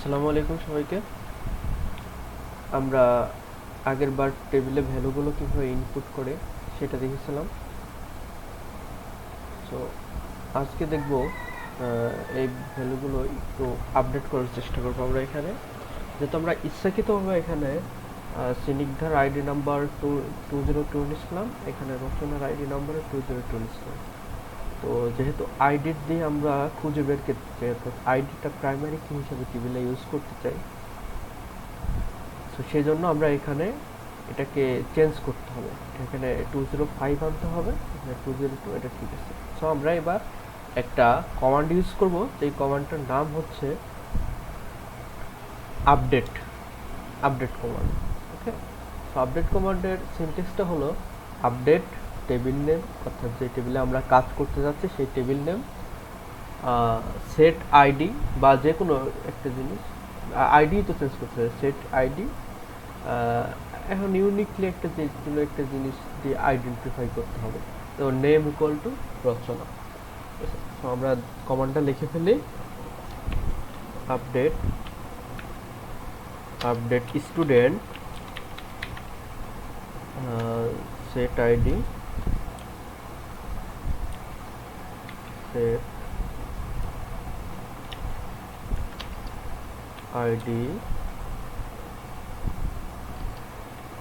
আসসালামু আলাইকুম সবাইকে। আমরা আগের বার টেবিলে ভ্যালুগুলো কিভাবে ইনপুট করে সেটা দেখেছিলাম। তো আজকে দেখব এই ভ্যালুগুলো একটু আপডেট করার চেষ্টা করবো আমরা এখানে, যেহেতু আমরা ইচ্ছাকৃতভাবে এখানে সিনিগ্ধার আইডি নাম্বার 202 নিয়েছিলাম, এখানে রচনার আইডি নাম্বারে 202 নিয়েছিলাম। তো যেহেতু আইডি দিয়ে আমরা খুঁজে বের করতে চাই, অর্থাৎ আইডিটা প্রাইমারি কি হিসেবে টেবিলে ইউজ করতে চাই, তো সেই জন্য আমরা এখানে এটাকে চেঞ্জ করতে হবে। এখানে 205 আনতে হবে, এখানে 202, এটা ঠিক আছে। সো আমরা এবার একটা কমান্ড ইউজ করব, এই কমান্ডটার নাম হচ্ছে আপডেট কমান্ড। ওকে, সো আপডেট কমান্ডের সিনট্যাক্সটা হলো আপডেট টেবিল নেম, অর্থাৎ যে টেবিলে আমরা কাজ করতে যাচ্ছি সেই টেবিল নেম, সেট আইডি বা যে কোনো একটা জিনিস, আইডি তো চেঞ্জ করতে হবে, সেট আইডি। এখন ইউনিকলি একটা জিনিস দিয়ে আইডেন্টিফাই করতে হবে। তো নেম ইকুয়াল টু রচনা। তো আমরা কমান্ডটা লিখে ফেলি, update student set ID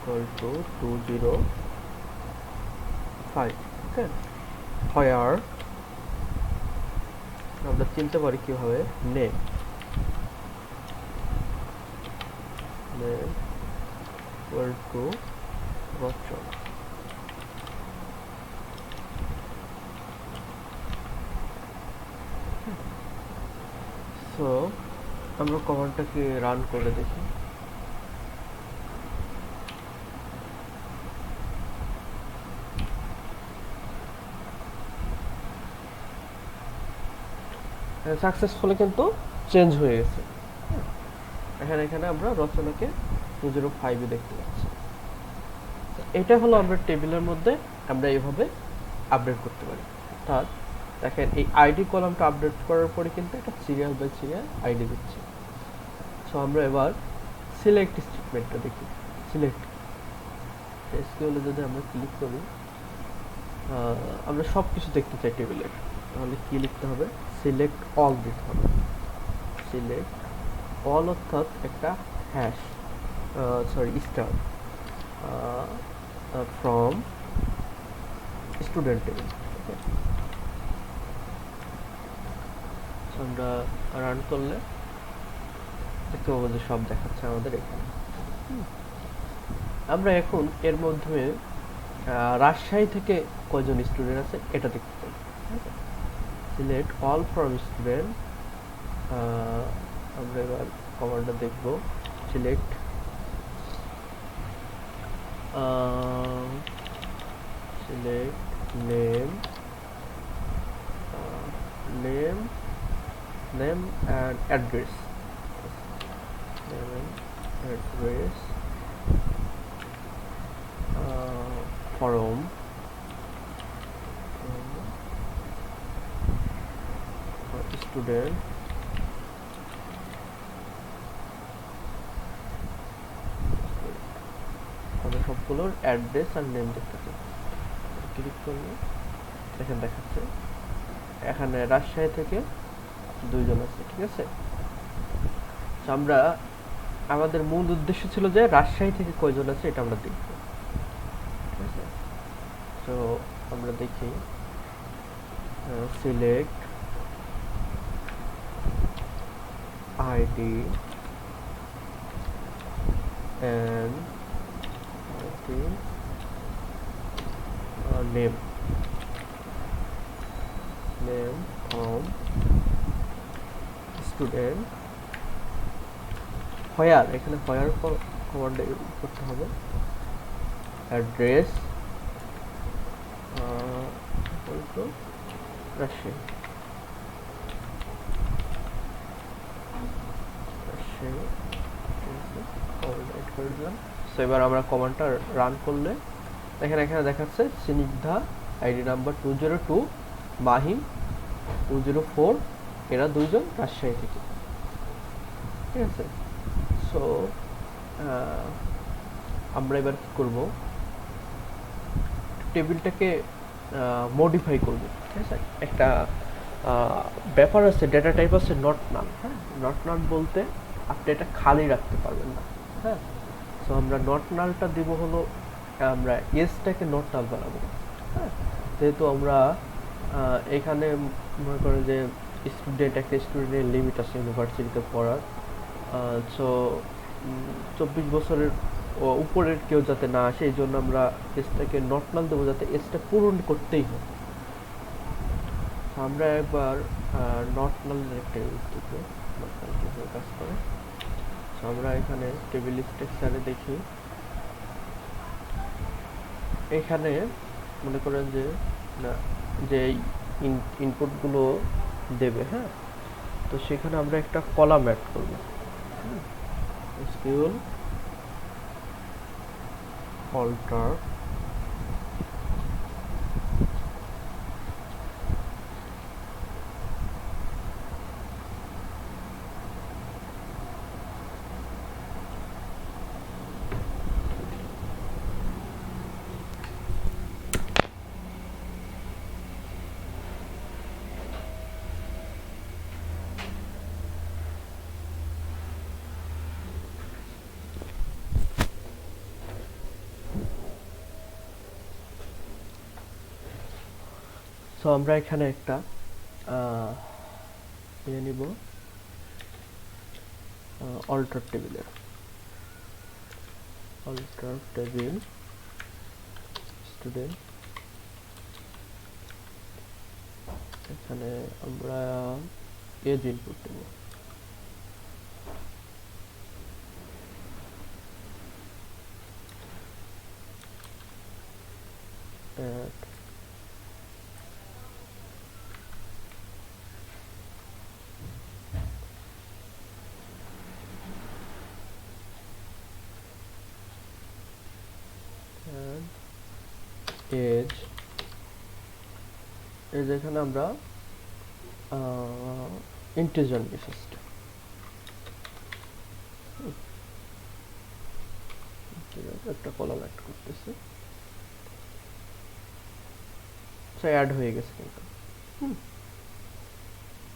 equal to 205. Okay, where আমরা চিনতে পারি কিভাবে, name equal to Rachna. So আমরা কমান্ডটাকে রান করে দেখি। সাকসেসফুলি কিন্তু চেঞ্জ হয়ে গেছে। এখানে আমরা রচনাকে 205 দেখতে পাচ্ছি। এটা হলো আমরা টেবিলের মধ্যে আমরা এইভাবে আপডেট করতে পারি। অর্থাৎ দেখেন, এই আইডি কলামটা আপডেট করার পরে কিন্তু একটা সিরিয়াল বাই সিরিয়াল আইডি দিচ্ছে। সো আমরা এবার সিলেক্ট স্টেটমেন্টটা দেখি। সিলেক্ট এসকিউএলে যদি আমরা ক্লিক করি, আমরা সব কিছু দেখতে চাই টেবিলের, তাহলে কি লিখতে হবে, সিলেক্ট অল দিতে হবে। সিলেক্ট অল অর্থাৎ একটা hash, star from student table. আমরা রান করলে দেখতে পাবো যে সব দেখাচ্ছে আমাদের এখানে। আমরা এখন এর মধ্যে রাজশাহী থেকে কয়জন স্টুডেন্ট আছে এটা দেখতে চাই। Select all from student. আমরা এবার কমান্ডটা দেখব, select name and address, from student আমরা সবগুলোর অ্যাড্রেস আর নেম দেখতে পাই। ক্লিক করলে দেখেন দেখাচ্ছে এখানে রাজশাহী থেকে 2 জন আছে। ঠিক আছে, আমরা আমাদের মূল উদ্দেশ্য ছিল যে রাজশাহী থেকে কয়জন আছে এটা আমরা দেখব। ঠিক আছে, তো আমরা দেখি select ID and name from student where, এখানে where কমান্ড করতে হবে, অ্যাড্রেস রাজশাহী। সো এবার আমরা কমান্ডটা রান করলে দেখেন এখানে দেখাচ্ছে সিনিগ্ধা আইডি নাম্বার 202, মাহিম 204, এরা 2 জন রাজশাহী থেকে। ঠিক আছে। সো আমরা এবার কি করব, টেবিলটাকে মডিফাই করব। ঠিক আছে, একটা ব্যাপার আছে, ডেটা টাইপ আছে নট নাল। হ্যাঁ, নট নাল বলতে আপনি এটা খালি রাখতে পারবেন না। হ্যাঁ, সো আমরা নট নালটা দিব হলো, আমরা এসটাকে নট নাল বানাবো। হ্যাঁ, যেহেতু আমরা এখানে মনে করেন যে স্টুডেন্ট, একটা স্টুডেন্টের লিমিট আছে ইউনিভার্সিটিতে পড়ার। সো 24 বছরের উপরের কেউ যাতে না আসে, এই জন্য আমরা এসটাকে নট নাল দেবো, যাতে এসটা পূরণ করতেই হয়। আমরা একবার নট নালের একটা ইউজ দেবো, নট নাল কীভাবে কাজ করে। সো আমরা এখানে টেবিল স্ট্রাকচারে দেখি, এখানে মনে করেন যে না, যে ইনপুটগুলো দেবে, হ্যাঁ, তো সেখানে আমরা একটা কলাম অ্যাড করব। SQL alter সো আমরা এখানে একটা নিয়ে নিব অল্টার টেবিলের, অল্টার টেবিল স্টুডেন্ট। এখানে আমরা এজ ইনপুট দেব। এজ এজ এখানে আমরা ইন্টিজার নিই ফার্স্ট, একটা কলাম অ্যাড করতেছি। অ্যাড হয়ে গেছে, কিন্তু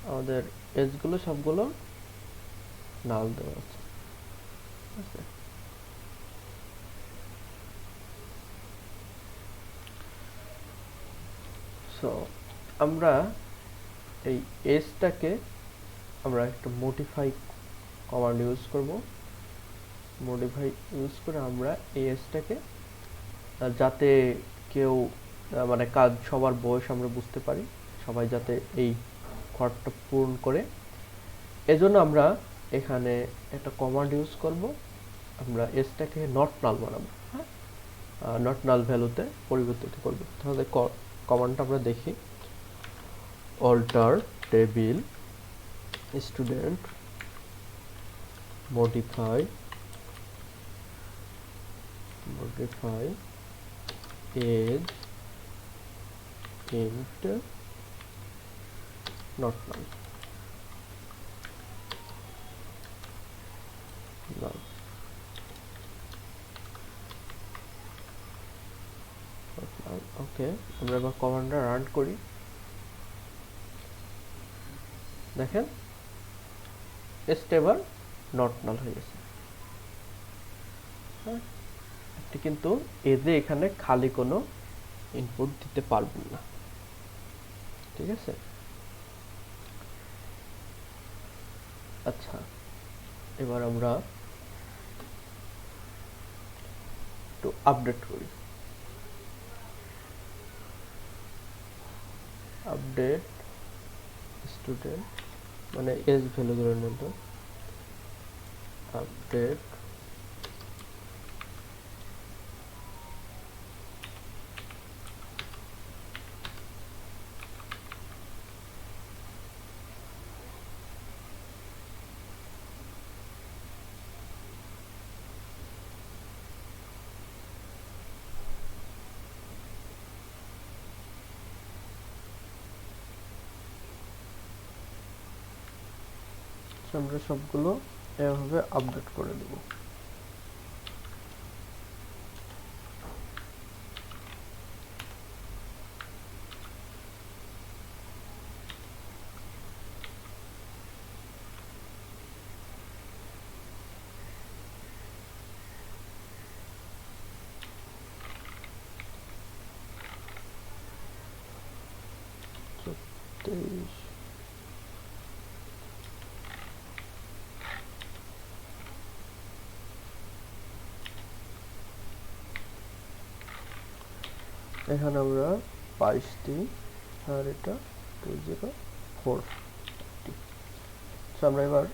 আমাদের এজগুলো সবগুলো নাল দেওয়া আছে। ঠিক আছে, সো আমরা এই এজটাকে আমরা একটা মডিফাই কমান্ড ইউজ করব। মডিফাই ইউজ করে আমরা এই এজটাকে, যাতে কেউ মানে কাজ সবার বয়স আমরা বুঝতে পারি, সবাই যাতে এই ঘরটা পূরণ করে, এজন্য আমরা এখানে একটা কমান্ড ইউজ করব। আমরা এসটাকে নট নাল বানাবো, হ্যাঁ, নট নাল ভ্যালুতে পরিবর্তিত করব। তাহলে কমান্ডটা আমরা দেখি, alter table student modify as int not null, null, okay. আমরা এবার কমান্ডটা রান করি, দেখেন এবার নট নাল হয়ে গেছে। হ্যাঁ, এটি কিন্তু এজে এখানে খালি কোনো ইনপুট দিতে পারবেন না। ঠিক আছে, আচ্ছা, এবার আমরা একটু আপডেট করি। আপডেট স্টুডেন্ট মানে এজ ভ্যালু ধরে নেব, আপডেট আমরা সবগুলো এভাবে আপডেট করে দেব। এখানে আমরা 22 দিই আর এটা 204। আমরা এবার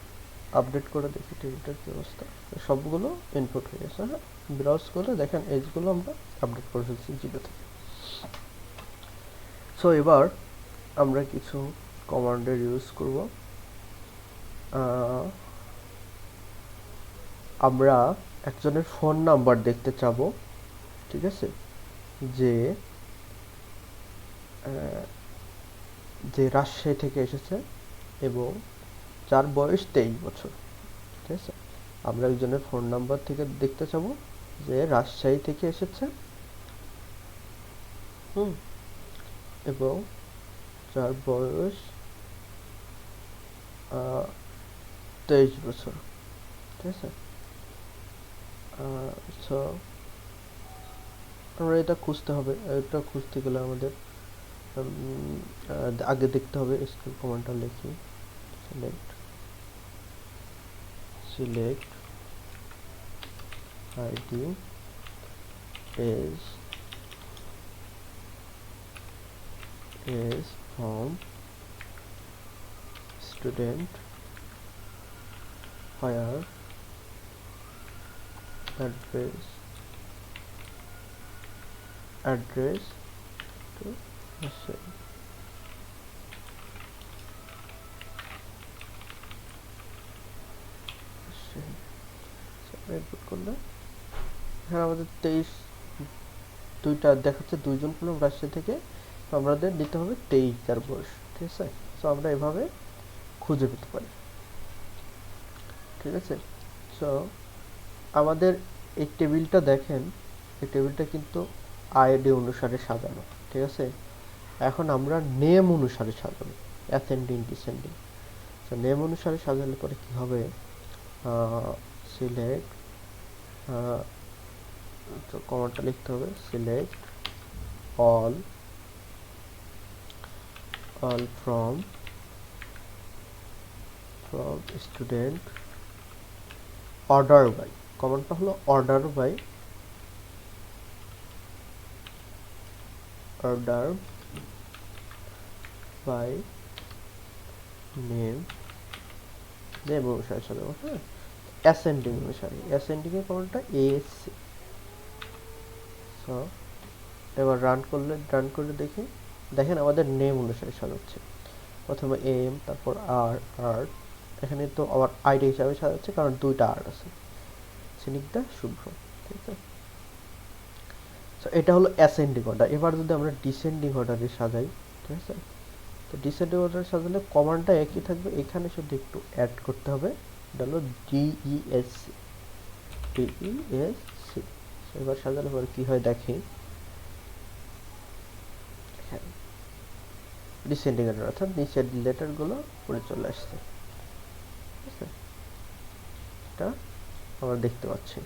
আপডেট করে দেখি টেবিলটার কি অবস্থা। সবগুলো ইনপুট হয়ে গেছে। হ্যাঁ, ব্রাউজ করে দেখেন এজগুলো আমরা আপডেট করে ফেলছি 0 থেকে। সো এবার আমরা কিছু কমান্ডের ইউজ করব। আমরা একজনের ফোন নাম্বার দেখতে চাবো, ঠিক আছে, যে রাজশাহী থেকে এসেছে এবং যার বয়স 23 বছর, ঠিক আছে। আমরা একজনের ফোন নাম্বার থেকে দেখতে চাবো যে রাজশাহী থেকে এসেছে এবং যার বয়স 23 বছর, ঠিক আছে। সো আমরা এটা খুঁজতে হবে। এটা খুঁজতে গেলে আমাদের আগে দেখতে হবে এসকিউএল কমান্ডটা লিখি, select ID is from student where address to Rajshahi। Input করলে এখানে আমাদের 23 দুইটা দেখাচ্ছে, দুইজন হলো রাজশাহী থেকে। আমাদের দিতে হবে 23 তার বয়স, ঠিক আছে। সো আমরা এভাবে খুঁজে পেতে পারি, ঠিক আছে। সো আমাদের এই টেবিলটা দেখেন, এই টেবিলটা কিন্তু আইডি অনুসারে সাজানো, ঠিক আছে। এখন আমরা নেম অনুসারে সাজাবো, অ্যাসেন্ডিং ডিসেন্ডিং। তো নেম অনুসারে সাজালে পরে কি হবে, সিলেক্ট, তো কমান্ডটা লিখতে হবে select all from student order by, কমান্ডটা হলো order by name অনুসারে সাজাবো। হ্যাঁ, অ্যাসেন্ডিং অনুসারে, অ্যাসেন্ডিং এর কমান্ডটা ASC। সো এবার রান করে দেখি, দেখেন আমাদের নেম অনুসারে সাজাচ্ছে। প্রথমে এম, তারপর আর এখানে তো আবার আইডি হিসাবে সাজাচ্ছে কারণ দুইটা আর আছে, স্নিগ্ধা শুভ্র, ঠিক আছে। সো এটা হলো অ্যাসেন্ডিং অর্ডার। এবার যদি আমরা ডিসেন্ডিং অর্ডারে সাজাই, ঠিক আছে, তো ডিসেন্ডিং অর্ডারে সাজালে কমান্ডটা একই থাকবে, এখানে শুধু একটু অ্যাড করতে হবে, এটা হলো DESC। এবার সাজালে পরে কি হয় দেখি, ডিসেন্ডিং অর্ডার অর্থাৎ নিচের লেটারগুলো পরে চলে আসছে, ঠিক আছে। এটা আমরা দেখতে পাচ্ছি।